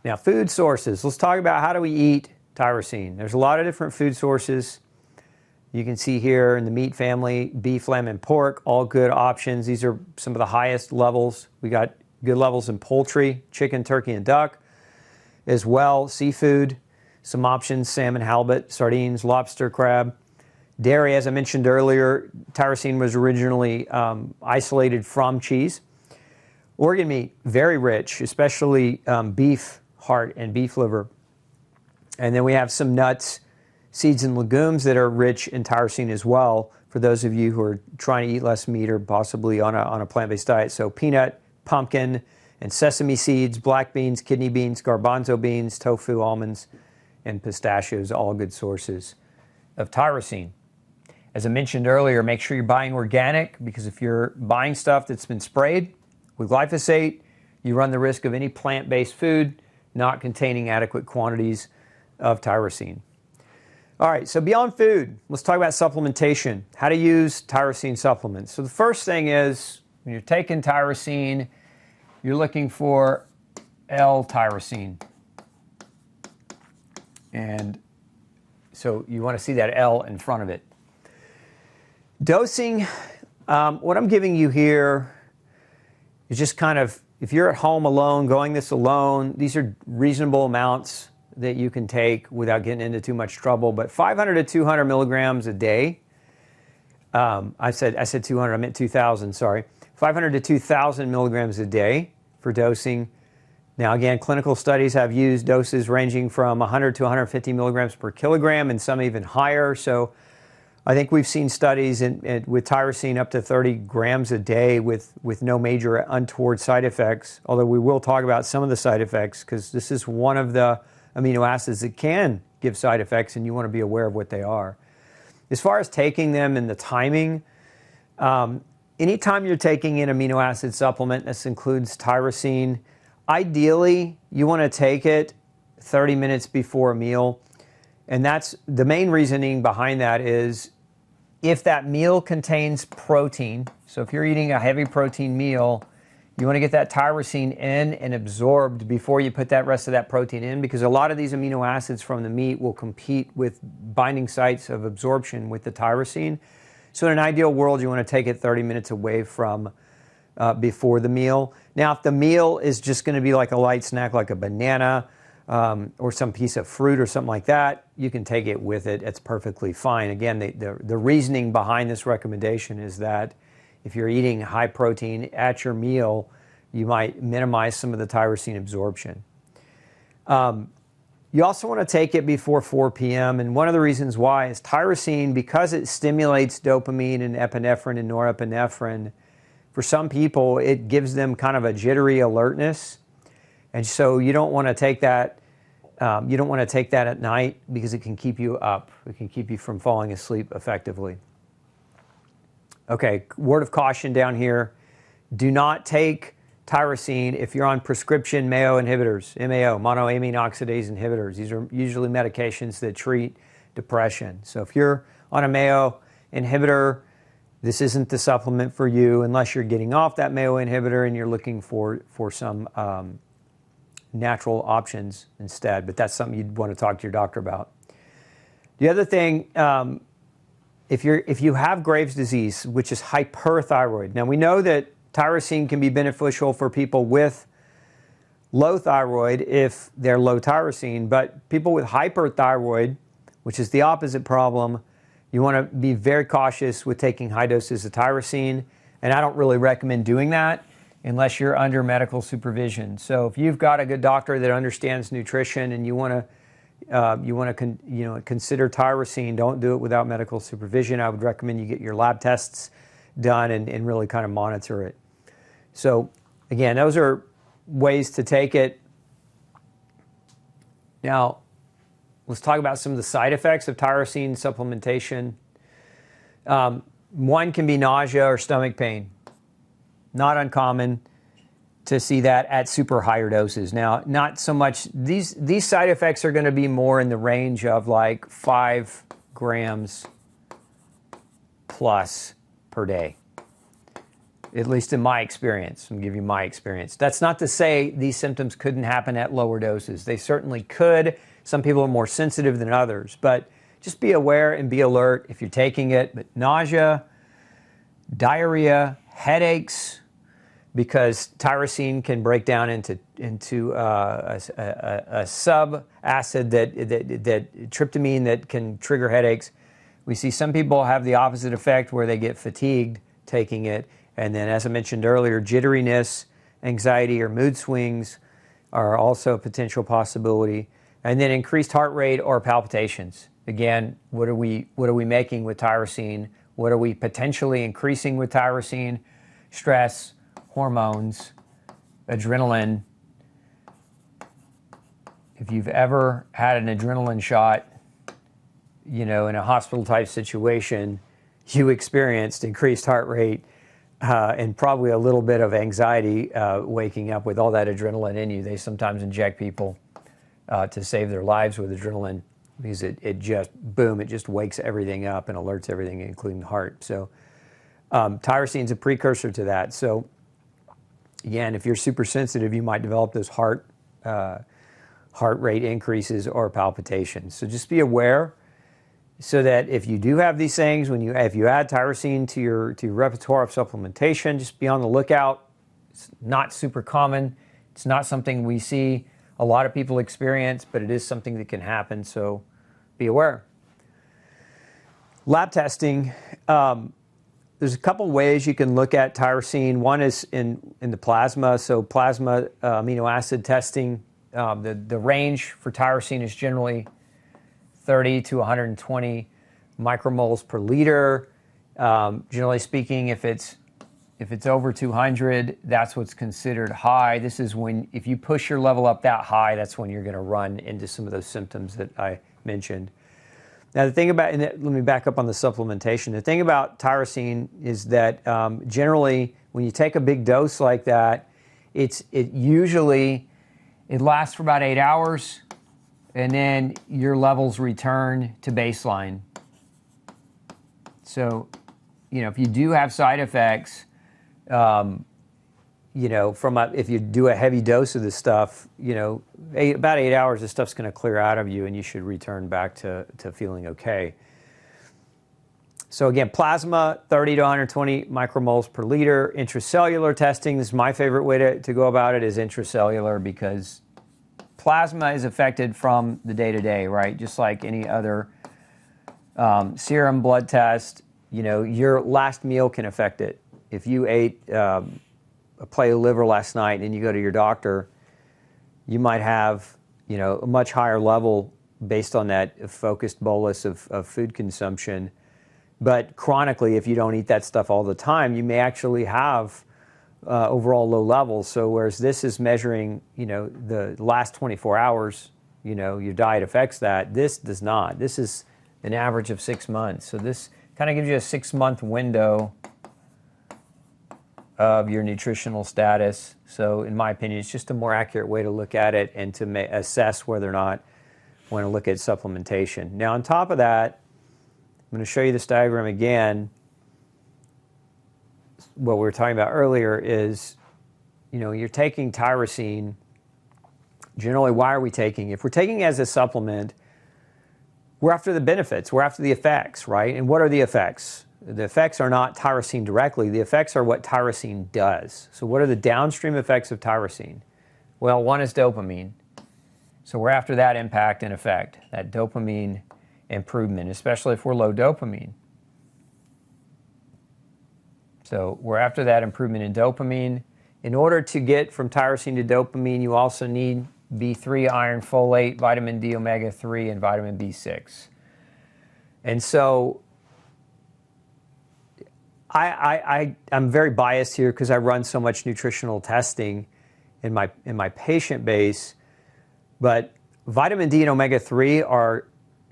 Now, food sources. Let's talk about how do we eat tyrosine. There's a lot of different food sources. You can see here in the meat family, beef, lamb, and pork, all good options. These are some of the highest levels. We got good levels in poultry, chicken, turkey, and duck. As well, seafood, some options, salmon, halibut, sardines, lobster, crab. Dairy, as I mentioned earlier, tyrosine was originally isolated from cheese. Organ meat, very rich, especially beef heart and beef liver. And then we have some nuts, seeds, and legumes that are rich in tyrosine as well, for those of you who are trying to eat less meat or possibly on a plant-based diet. So peanut, pumpkin, and sesame seeds, black beans, kidney beans, garbanzo beans, tofu, almonds, and pistachios, all good sources of tyrosine. As I mentioned earlier, make sure you're buying organic, because if you're buying stuff that's been sprayed with glyphosate, you run the risk of any plant-based food not containing adequate quantities of tyrosine. All right, so beyond food, let's talk about supplementation, how to use tyrosine supplements. So the first thing is, when you're taking tyrosine, you're looking for L-tyrosine. And so you want to see that L in front of it. Dosing, what I'm giving you here is just kind of, if you're at home alone, going this alone, these are reasonable amounts that you can take without getting into too much trouble. But 500 to 200 milligrams a day. I said 200, I meant 2,000, sorry. 500 to 2,000 milligrams a day for dosing. Now again, clinical studies have used doses ranging from 100 to 150 milligrams per kilogram, and some even higher. So I think we've seen studies with tyrosine up to 30 grams a day with no major untoward side effects, although we will talk about some of the side effects, because this is one of the amino acids that can give side effects, and you want to be aware of what they are. As far as taking them and the timing, anytime you're taking an amino acid supplement, this includes tyrosine, ideally you want to take it 30 minutes before a meal. And that's the main reasoning behind that is if that meal contains protein, so if you're eating a heavy protein meal, you want to get that tyrosine in and absorbed before you put that rest of that protein in, because a lot of these amino acids from the meat will compete with binding sites of absorption with the tyrosine. So in an ideal world, you want to take it 30 minutes away from before the meal. Now, if the meal is just going to be like a light snack, like a banana, or some piece of fruit or something like that, you can take it with it. It's perfectly fine. Again, the reasoning behind this recommendation is that if you're eating high protein at your meal, you might minimize some of the tyrosine absorption. You also want to take it before 4 p.m. And one of the reasons why is tyrosine, because it stimulates dopamine and epinephrine and norepinephrine, for some people, it gives them kind of a jittery alertness. And so you don't want to take that. You don't want to take that at night, because it can keep you up. It can keep you from falling asleep effectively. Okay, word of caution down here: do not take tyrosine if you're on prescription MAO inhibitors, MAO, monoamine oxidase inhibitors. These are usually medications that treat depression. So if you're on a MAO inhibitor, this isn't the supplement for you unless you're getting off that MAO inhibitor and you're looking for some natural options instead, but that's something you'd want to talk to your doctor about. The other thing, if you have Graves' disease, which is hyperthyroid. Now we know that tyrosine can be beneficial for people with low thyroid if they're low tyrosine, but people with hyperthyroid, which is the opposite problem, you want to be very cautious with taking high doses of tyrosine, and I don't really recommend doing that unless you're under medical supervision. So if you've got a good doctor that understands nutrition and you want to consider tyrosine, don't do it without medical supervision. I would recommend you get your lab tests done and really kind of monitor it. So again, those are ways to take it. Now, let's talk about some of the side effects of tyrosine supplementation. One can be nausea or stomach pain. Not uncommon to see that at super higher doses. Now, not so much, these side effects are going to be more in the range of like 5 grams plus per day. at least in my experience. I'm giving you my experience. That's not to say these symptoms couldn't happen at lower doses. They certainly could. Some people are more sensitive than others, but just be aware and be alert if you're taking it. But nausea, diarrhea, headaches, because tyrosine can break down into a sub acid that tryptamine that can trigger headaches. We see some people have the opposite effect where they get fatigued taking it. And then, as I mentioned earlier, jitteriness, anxiety, or mood swings are also a potential possibility. And then increased heart rate or palpitations. Again, what are we making with tyrosine? What are we potentially increasing with tyrosine? Stress, hormones, adrenaline. If you've ever had an adrenaline shot, in a hospital type situation, you experienced increased heart rate and probably a little bit of anxiety waking up with all that adrenaline in you. They sometimes inject people to save their lives with adrenaline because it just wakes everything up and alerts everything, including the heart. So tyrosine is a precursor to that. So again, if you're super sensitive, you might develop those heart rate increases or palpitations. So just be aware, so that if you do have these things, if you add tyrosine to your repertoire of supplementation, just be on the lookout. It's not super common. It's not something we see a lot of people experience, but it is something that can happen, so be aware. Lab testing. There's a couple ways you can look at tyrosine. One is in the plasma, so plasma amino acid testing. The range for tyrosine is generally 30 to 120 micromoles per liter. Generally speaking, if it's over 200, that's what's considered high. This is if you push your level up that high, that's when you're going to run into some of those symptoms that I mentioned. Now, the thing about, let me back up on the supplementation. The thing about tyrosine is that generally, when you take a big dose like that, it lasts for about 8 hours, and then your levels return to baseline. So, if you do have side effects, if you do a heavy dose of this stuff, about 8 hours, this stuff's going to clear out of you, and you should return back to feeling okay. So again, plasma, 30 to 120 micromoles per liter. Intracellular testing, this is my favorite way to go about it, is intracellular, because plasma is affected from the day-to-day, right? Just like any other serum blood test, your last meal can affect it. If you ate a plate of liver last night and you go to your doctor, you might have, a much higher level based on that focused bolus of food consumption. But chronically, if you don't eat that stuff all the time, you may actually have overall low levels. So whereas this is measuring, the last 24 hours, your diet affects that, this does not. This is an average of 6 months. So this kind of gives you a 6-month window of your nutritional status. So in my opinion, it's just a more accurate way to look at it and to assess whether or not you want to look at supplementation. Now, on top of that, I'm going to show you this diagram again. What we were talking about earlier is, you're taking tyrosine. Generally, why are we taking it? If we're taking it as a supplement, we're after the benefits. We're after the effects, right? And what are the effects? The effects are not tyrosine directly. The effects are what tyrosine does. So what are the downstream effects of tyrosine? Well, one is dopamine. So we're after that impact and effect, that dopamine improvement, especially if we're low dopamine. So we're after that improvement in dopamine. In order to get from tyrosine to dopamine, you also need B3, iron, folate, vitamin D, omega-3, and vitamin B6. And so I'm very biased here because I run so much nutritional testing in my patient base, but vitamin D and omega-3 are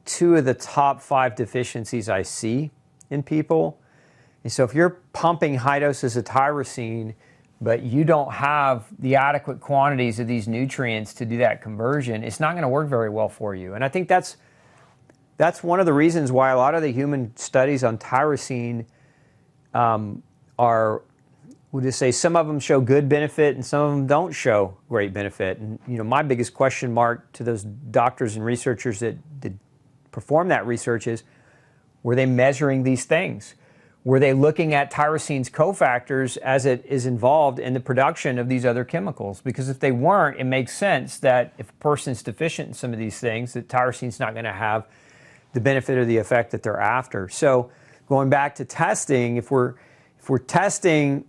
two of the top 5 deficiencies I see in people. And so if you're pumping high doses of tyrosine, but you don't have the adequate quantities of these nutrients to do that conversion, it's not going to work very well for you. And I think that's one of the reasons why a lot of the human studies on tyrosine are we'll just say some of them show good benefit and some of them don't show great benefit. And my biggest question mark to those doctors and researchers that did perform that research is, were they measuring these things? Were they looking at tyrosine's cofactors as it is involved in the production of these other chemicals? Because if they weren't, it makes sense that if a person's deficient in some of these things, that tyrosine's not going to have the benefit or the effect that they're after. So going back to testing, if we're testing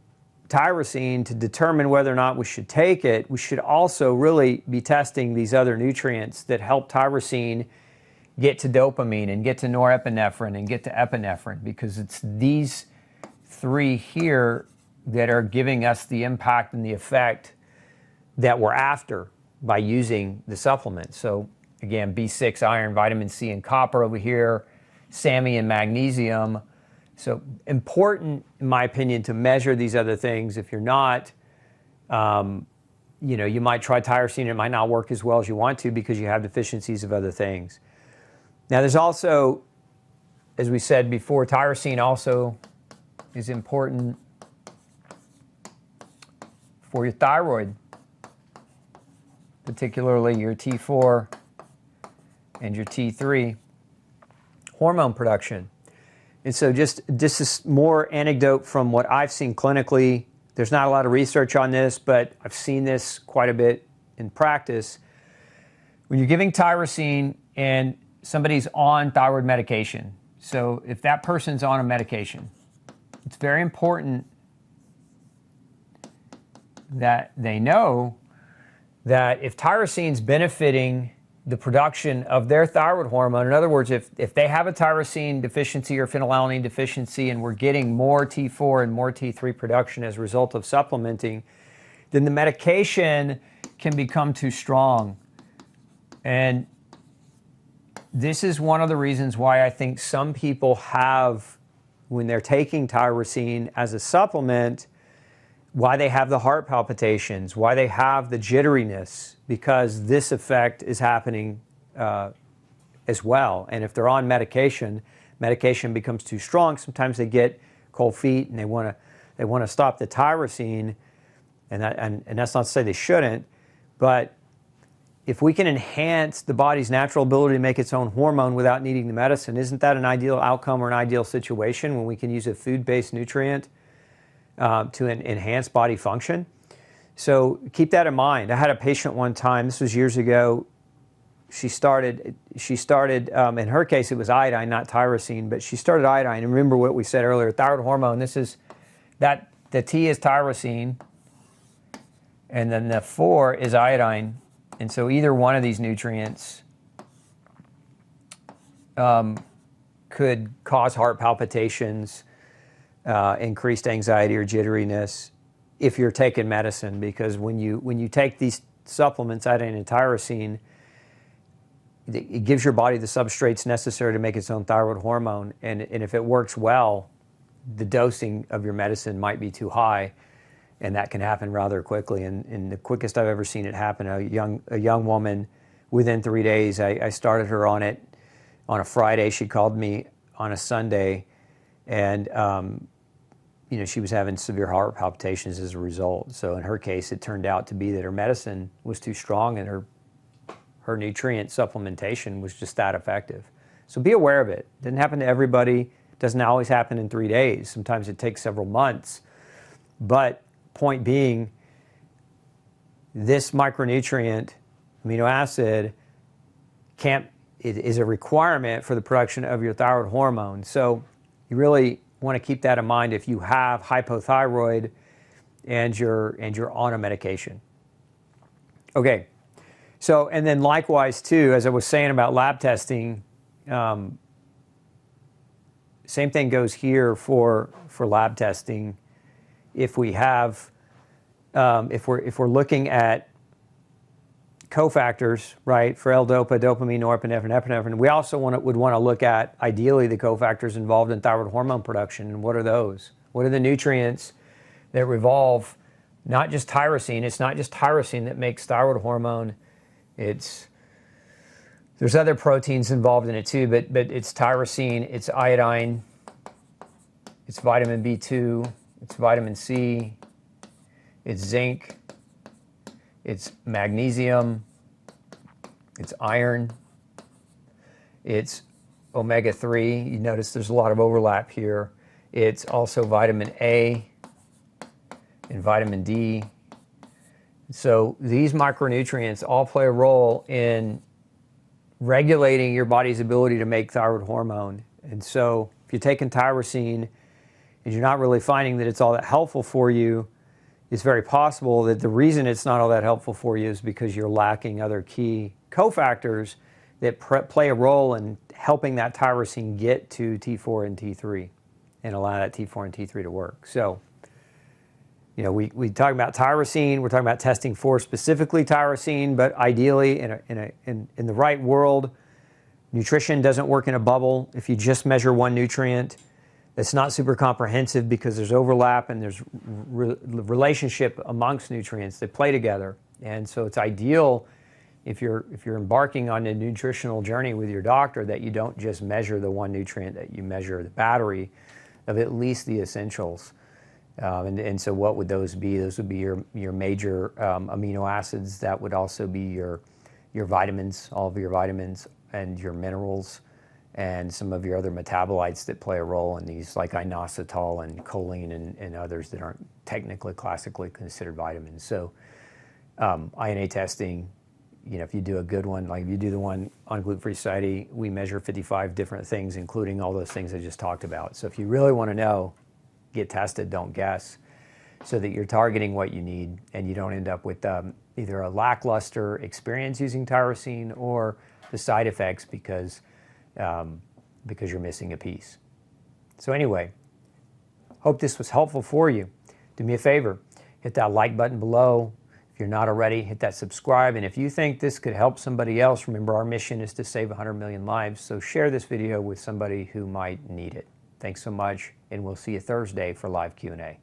tyrosine to determine whether or not we should take it, we should also really be testing these other nutrients that help tyrosine get to dopamine and get to norepinephrine and get to epinephrine, because it's these three here that are giving us the impact and the effect that we're after by using the supplement. So again, B6, iron, vitamin C, and copper over here, SAMe and magnesium. So important, in my opinion, to measure these other things. If you're not, you might try tyrosine and it might not work as well as you want to because you have deficiencies of other things. Now there's also, as we said before, tyrosine also is important for your thyroid, particularly your T4 and your T3 hormone production. And so just is more anecdote from what I've seen clinically. There's not a lot of research on this, but I've seen this quite a bit in practice. When you're giving tyrosine and somebody's on thyroid medication, so if that person's on a medication, it's very important that they know that if tyrosine's benefiting the production of their thyroid hormone, in other words, if they have a tyrosine deficiency or phenylalanine deficiency and we're getting more T4 and more T3 production as a result of supplementing, then the medication can become too strong. And this is one of the reasons why I think some people have, when they're taking tyrosine as a supplement, why they have the heart palpitations, why they have the jitteriness, because this effect is happening as well. And if they're on medication becomes too strong. Sometimes they get cold feet and they want to stop the tyrosine, and that's not to say they shouldn't, but if we can enhance the body's natural ability to make its own hormone without needing the medicine, isn't that an ideal outcome or an ideal situation when we can use a food-based nutrient to enhance body function? So keep that in mind. I had a patient one time, this was years ago, she started, in her case it was iodine, not tyrosine, but she started iodine. And remember what we said earlier, thyroid hormone, the T is tyrosine, and then the 4 is iodine. And so either one of these nutrients could cause heart palpitations, increased anxiety or jitteriness if you're taking medicine, because when you take these supplements, iodine and tyrosine, it gives your body the substrates necessary to make its own thyroid hormone. And if it works well, the dosing of your medicine might be too high, and that can happen rather quickly. And the quickest I've ever seen it happen, a young woman, within 3 days, I started her on it on a Friday. She called me on a Sunday, and she was having severe heart palpitations as a result. So in her case, it turned out to be that her medicine was too strong and her nutrient supplementation was just that effective. So be aware of it. It doesn't happen to everybody. It doesn't always happen in 3 days. Sometimes it takes several months. But point being, this micronutrient, amino acid, is a requirement for the production of your thyroid hormone. So you really want to keep that in mind if you have hypothyroid and you're on a medication. Okay, so and then likewise too, as I was saying about lab testing, same thing goes here for lab testing. If we have, if we're looking at cofactors, right, for L-DOPA, dopamine, norepinephrine, epinephrine, we also would want to look at, ideally, the cofactors involved in thyroid hormone production. And what are those? What are the nutrients that revolve, not just tyrosine? It's not just tyrosine that makes thyroid hormone. There's other proteins involved in it too, but it's tyrosine, it's iodine, it's vitamin B2, it's vitamin C, it's zinc, it's magnesium, it's iron, it's omega-3. You notice there's a lot of overlap here. It's also vitamin A and vitamin D. So these micronutrients all play a role in regulating your body's ability to make thyroid hormone. And so if you're taking tyrosine and you're not really finding that it's all that helpful for you, it's very possible that the reason it's not all that helpful for you is because you're lacking other key cofactors that play a role in helping that tyrosine get to T4 and T3 and allow that T4 and T3 to work. So, you know, we talk about tyrosine, we're talking about testing for specifically tyrosine, but ideally in the right world, nutrition doesn't work in a bubble. If you just measure one nutrient, it's not super comprehensive because there's overlap and there's relationship amongst nutrients that play together. And so it's ideal if you're embarking on a nutritional journey with your doctor that you don't just measure the one nutrient, that you measure the battery of at least the essentials. And so what would those be? Those would be your major amino acids. That would also be your vitamins, all of your vitamins, and your minerals, and some of your other metabolites that play a role in these, like inositol and choline and others that aren't technically, classically considered vitamins. So INA testing, you know, if you do a good one, like if you do the one on Gluten-Free Society, we measure 55 different things, including all those things I just talked about. So if you really want to know, get tested, don't guess, so that you're targeting what you need and you don't end up with either a lackluster experience using tyrosine or the side effects because you're missing a piece. So anyway, hope this was helpful for you. Do me a favor, hit that like button below. If you're not already, hit that subscribe. And if you think this could help somebody else, remember our mission is to save 100 million lives. So share this video with somebody who might need it. Thanks so much, and we'll see you Thursday for live Q&A.